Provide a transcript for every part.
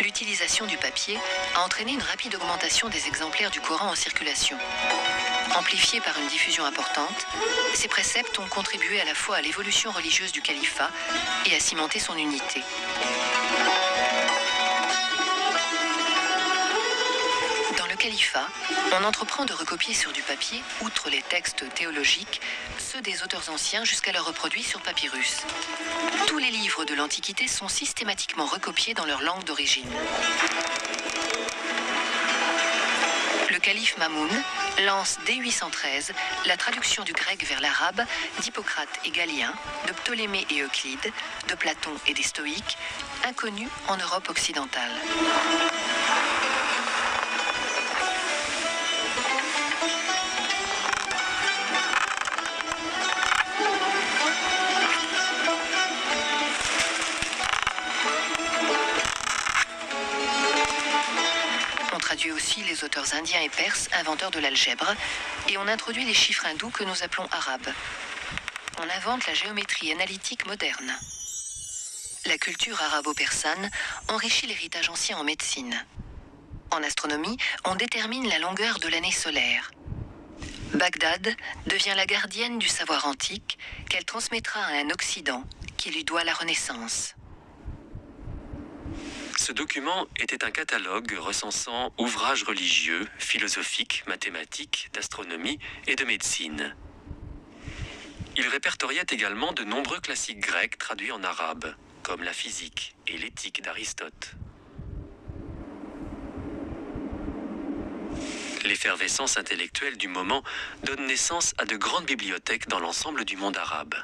L'utilisation du papier a entraîné une rapide augmentation des exemplaires du Coran en circulation. Amplifiés par une diffusion importante, ces préceptes ont contribué à la fois à l'évolution religieuse du califat et à cimenter son unité. Dans le califat, on entreprend de recopier sur du papier, outre les textes théologiques, ceux des auteurs anciens jusqu'alors reproduits sur papyrus. Tous les livres de l'Antiquité sont systématiquement recopiés dans leur langue d'origine. Le calife Mamoun lance dès 813 la traduction du grec vers l'arabe d'Hippocrate et Galien, de Ptolémée et Euclide, de Platon et des Stoïques, inconnus en Europe occidentale. On traduit aussi les auteurs indiens et perses, inventeurs de l'algèbre, et on introduit les chiffres hindous que nous appelons arabes. On invente la géométrie analytique moderne. La culture arabo-persane enrichit l'héritage ancien en médecine. En astronomie, on détermine la longueur de l'année solaire. Bagdad devient la gardienne du savoir antique qu'elle transmettra à un Occident qui lui doit la Renaissance. Ce document était un catalogue recensant ouvrages religieux, philosophiques, mathématiques, d'astronomie et de médecine. Il répertoriait également de nombreux classiques grecs traduits en arabe, comme la physique et l'éthique d'Aristote. L'effervescence intellectuelle du moment donne naissance à de grandes bibliothèques dans l'ensemble du monde arabe.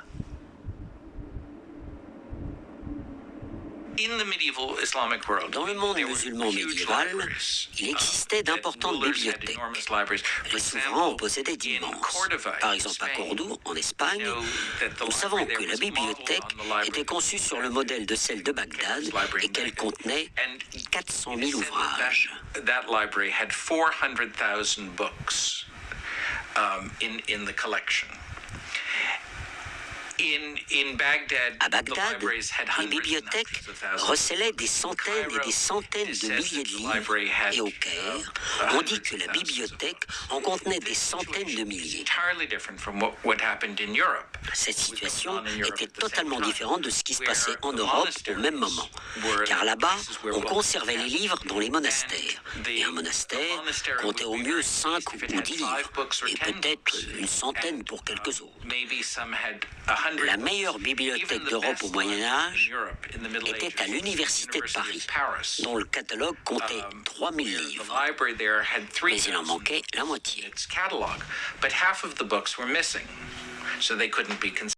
Dans le monde musulman médiéval, il existait d'importantes bibliothèques. Les souverains en possédaient d'immenses. Par exemple, à Cordoue, en Espagne, nous savons que la bibliothèque était conçue sur le modèle de celle de Bagdad et qu'elle contenait 400 000 ouvrages. À Bagdad, les bibliothèques recelaient des centaines et des centaines de milliers de livres, et au Caire, on dit que la bibliothèque en contenait des centaines de milliers. Cette situation était totalement différente de ce qui se passait en Europe au même moment, car là-bas, on conservait les livres dans les monastères, et un monastère comptait au mieux 5 ou 10 livres, et peut-être une centaine pour quelques autres. La meilleure bibliothèque d'Europe au Moyen-Âge était à l'Université de Paris, dont le catalogue comptait 3000 livres, mais il en manquait la moitié.